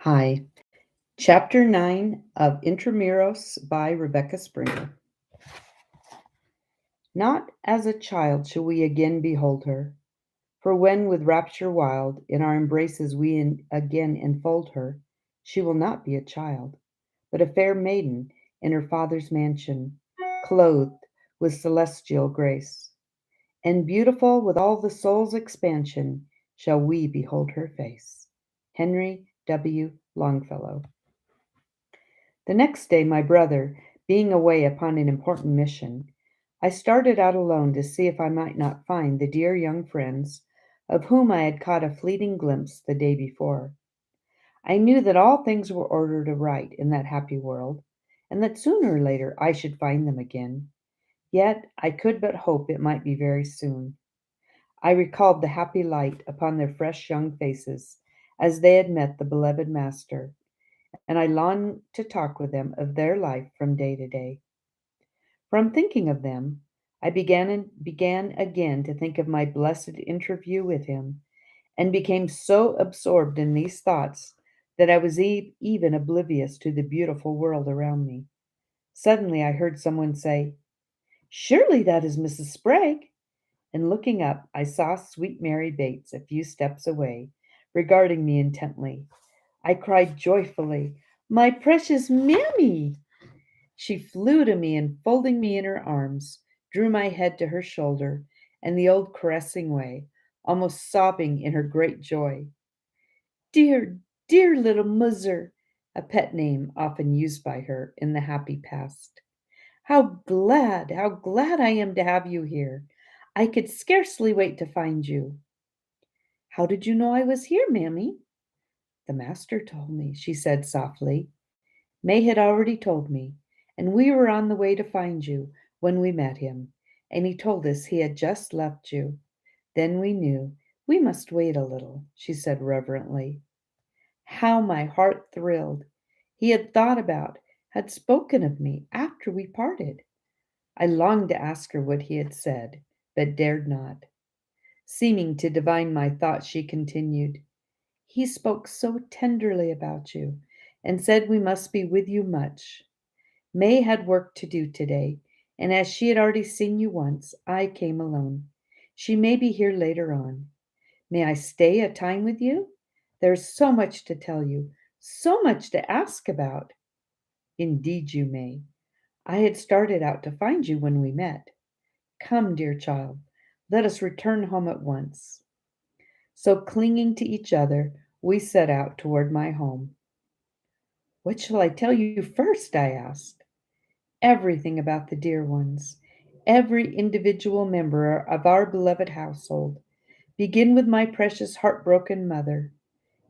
Hi. Chapter 9 of Intra Muros by Rebecca Springer. Not as a child shall we again behold her, for when with rapture wild in our embraces we again enfold her, she will not be a child, but a fair maiden in her father's mansion, clothed with celestial grace. And beautiful with all the soul's expansion shall we behold her face. Henry W. Longfellow. The next day, my brother being away upon an important mission, I started out alone to see if I might not find the dear young friends of whom I had caught a fleeting glimpse the day before. I knew that all things were ordered aright in that happy world, and that sooner or later I should find them again. Yet I could but hope it might be very soon. I recalled the happy light upon their fresh young faces as they had met the beloved Master, and I longed to talk with them of their life from day to day. From thinking of them, I began again to think of my blessed interview with him, and became so absorbed in these thoughts that I was even oblivious to the beautiful world around me. Suddenly I heard someone say, "Surely that is Mrs. Sprague." And looking up, I saw sweet Mary Bates a few steps away, regarding me intently. I cried joyfully, "My precious mammy!" She flew to me and, folding me in her arms, drew my head to her shoulder in the old caressing way, almost sobbing in her great joy. "Dear, dear little Muzzer," a pet name often used by her in the happy past. How glad I am to have you here. I could scarcely wait to find you." "How did you know I was here, mammy?" "The master told me," she said softly. "May had already told me, and we were on the way to find you when we met him, and he told us he had just left you. Then we knew we must wait a little," she said reverently. How my heart thrilled! He had thought about, had spoken of me after we parted. I longed to ask her what he had said, but dared not. Seeming to divine my thoughts, she continued, "He spoke so tenderly about you, and said we must be with you much. May had work to do today, and as she had already seen you once, I came alone. She may be here later on. May I stay a time with you? There is so much to tell you, so much to ask about." "Indeed you may. I had started out to find you when we met. Come, dear child, let us return home at once." So, clinging to each other, we set out toward my home. "What shall I tell you first?" I asked. "Everything about the dear ones, every individual member of our beloved household. Begin with my precious heartbroken mother."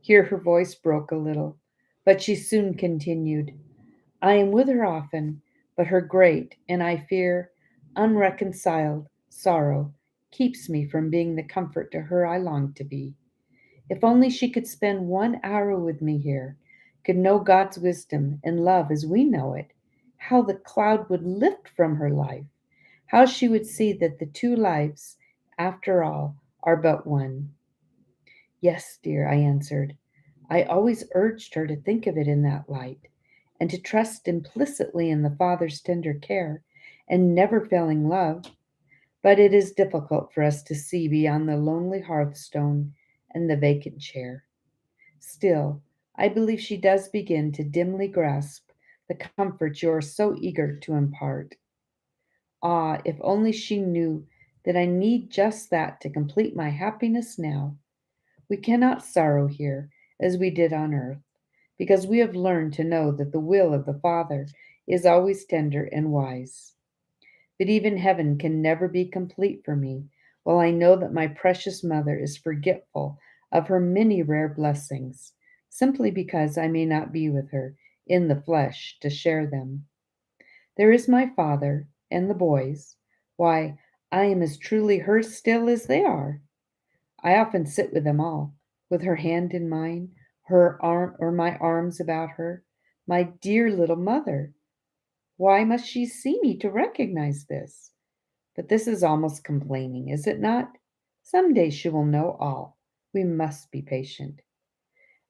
Here her voice broke a little, but she soon continued, "I am with her often, but her great, and I fear, unreconciled sorrow keeps me from being the comfort to her I long to be. If only she could spend 1 hour with me here, could know God's wisdom and love as we know it, how the cloud would lift from her life, how she would see that the two lives, after all, are but one." "Yes, dear," I answered. I always urged her to think of it in that light, and to trust implicitly in the Father's tender care and never failing love. But it is difficult for us to see beyond the lonely hearthstone and the vacant chair. Still, I believe she does begin to dimly grasp the comfort you are so eager to impart. Ah, if only she knew that I need just that to complete my happiness now. We cannot sorrow here as we did on earth, because we have learned to know that the will of the Father is always tender and wise. But even heaven can never be complete for me while I know that my precious mother is forgetful of her many rare blessings, simply because I may not be with her in the flesh to share them. There is my father and the boys. Why, I am as truly hers still as they are. I often sit with them all, with her hand in mine, her arm or my arms about her. My dear little mother! Why must she see me to recognize this? But this is almost complaining, is it not? Some day she will know all. We must be patient.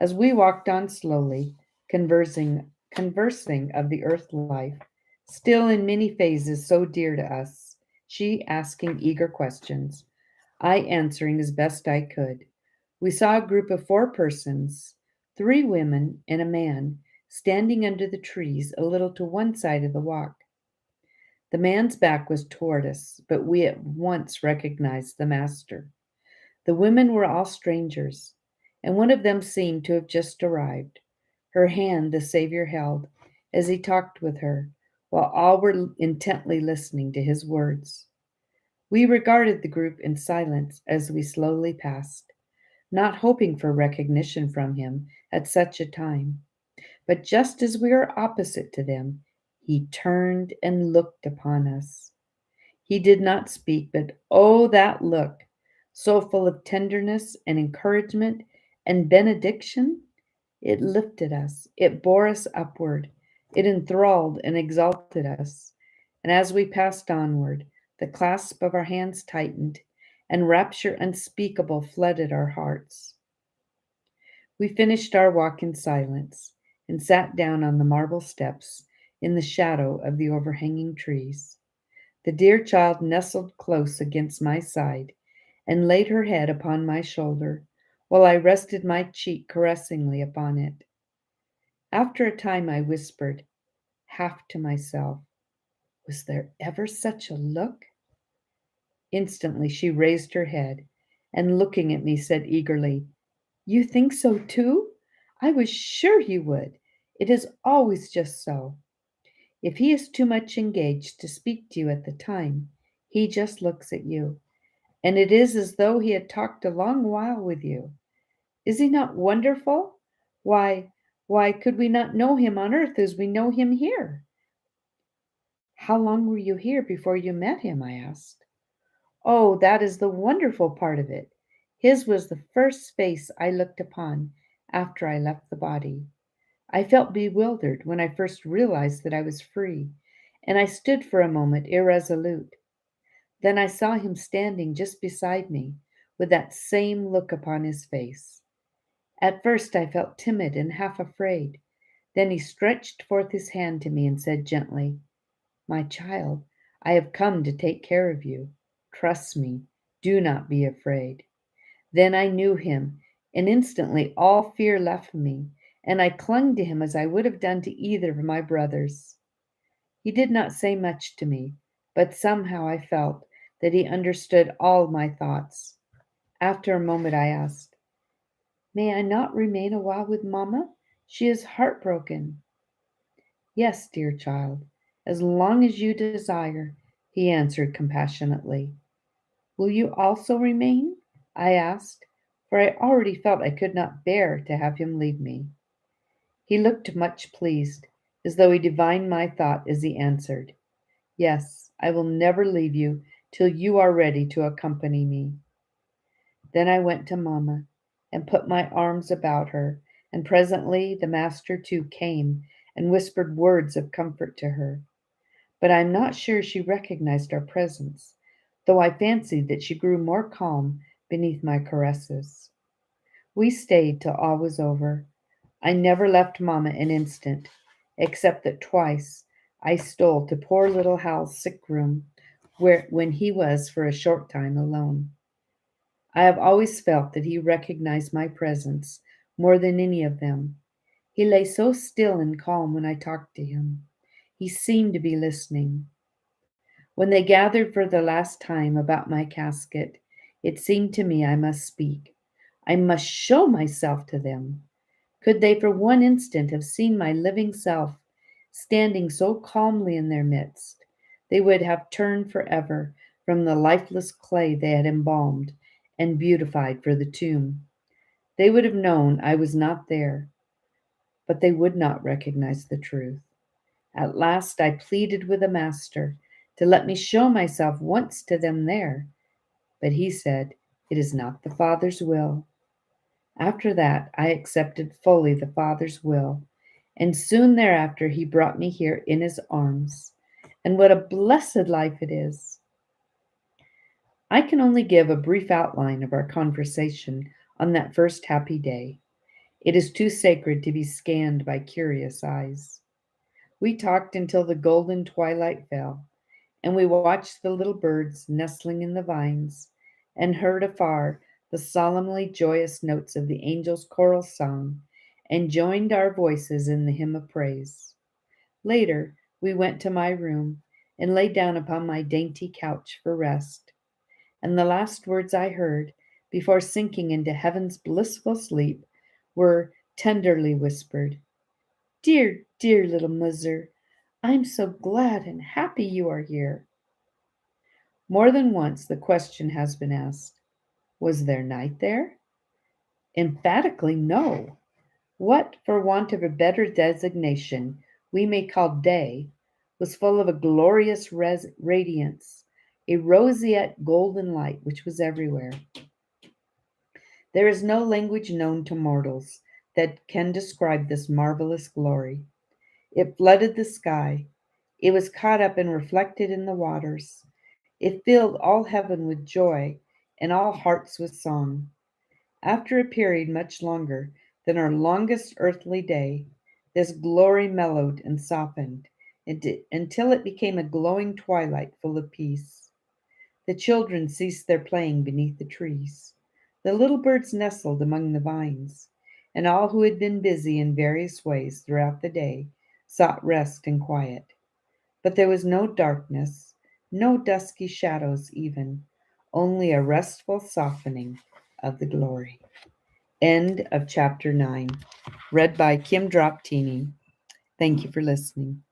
As we walked on slowly, conversing of the earth life, still in many phases so dear to us, she asking eager questions, I answering as best I could, we saw a group of 4 persons, 3 women and a man, standing under the trees a little to one side of the walk. The man's back was toward us, but we at once recognized the master. The women were all strangers, and one of them seemed to have just arrived. Her hand the Savior held as he talked with her, while all were intently listening to his words. We regarded the group in silence as we slowly passed, not hoping for recognition from him at such a time. But just as we were opposite to them, he turned and looked upon us. He did not speak, but oh, that look, so full of tenderness and encouragement and benediction! It lifted us, it bore us upward, it enthralled and exalted us. And as we passed onward, the clasp of our hands tightened, and rapture unspeakable flooded our hearts. We finished our walk in silence, and sat down on the marble steps in the shadow of the overhanging trees. The dear child nestled close against my side, and laid her head upon my shoulder, while I rested my cheek caressingly upon it. After a time I whispered, half to myself, was there ever such a look? Instantly she raised her head, and looking at me said eagerly, you think so too? I was sure you would. It is always just so. If he is too much engaged to speak to you at the time, he just looks at you, and it is as though he had talked a long while with you. Is he not wonderful? Why, why could we not know him on earth as we know him here? How long were you here before you met him? I asked. Oh, that is the wonderful part of it. His was the first face I looked upon after I left the body. I felt bewildered when I first realized that I was free, and I stood for a moment irresolute. Then I saw him standing just beside me, with that same look upon his face. At first I felt timid and half afraid. Then he stretched forth his hand to me and said gently, my child, I have come to take care of you. Trust me. Do not be afraid. Then I knew him, and instantly all fear left me, and I clung to him as I would have done to either of my brothers. He did not say much to me, but somehow I felt that he understood all my thoughts. After a moment I asked, may I not remain a while with mamma? She is heartbroken. Yes, dear child, as long as you desire, he answered compassionately. Will you also remain? I asked, for I already felt I could not bear to have him leave me. He looked much pleased, as though he divined my thought as he answered, yes, I will never leave you till you are ready to accompany me. Then I went to mamma and put my arms about her, and presently the master too came and whispered words of comfort to her. But I am not sure she recognized our presence, though I fancied that she grew more calm beneath my caresses. We stayed till all was over. I never left mamma an instant, except that twice I stole to poor little Hal's sick room, when he was for a short time alone. I have always felt that he recognized my presence more than any of them. He lay so still and calm when I talked to him. He seemed to be listening. When they gathered for the last time about my casket, it seemed to me I must speak. I must show myself to them. Could they for one instant have seen my living self standing so calmly in their midst, they would have turned forever from the lifeless clay they had embalmed and beautified for the tomb. They would have known I was not there, but they would not recognize the truth. At last I pleaded with the master to let me show myself once to them there, but he said, it is not the Father's will. After that I accepted fully the Father's will, and soon thereafter he brought me here in his arms. And what a blessed life it is! I can only give a brief outline of our conversation on that first happy day. It is too sacred to be scanned by curious eyes. We talked until the golden twilight fell, and we watched the little birds nestling in the vines, and heard afar the solemnly joyous notes of the angels' choral song, and joined our voices in the hymn of praise. Later, we went to my room and lay down upon my dainty couch for rest, and the last words I heard before sinking into heaven's blissful sleep were tenderly whispered, "Dear, dear little Muzzer, I'm so glad and happy you are here." More than once the question has been asked, was there night there? Emphatically no. What, for want of a better designation, we may call day, was full of a glorious radiance, a roseate golden light which was everywhere. There is no language known to mortals that can describe this marvelous glory. It flooded the sky. It was caught up and reflected in the waters. It filled all heaven with joy and all hearts with song. After a period much longer than our longest earthly day, this glory mellowed and softened until it became a glowing twilight full of peace. The children ceased their playing beneath the trees. The little birds nestled among the vines, and all who had been busy in various ways throughout the day sought rest and quiet. But there was no darkness, no dusky shadows even, only a restful softening of the glory. End of chapter 9. Read by Kim Droptiny. Thank you for listening.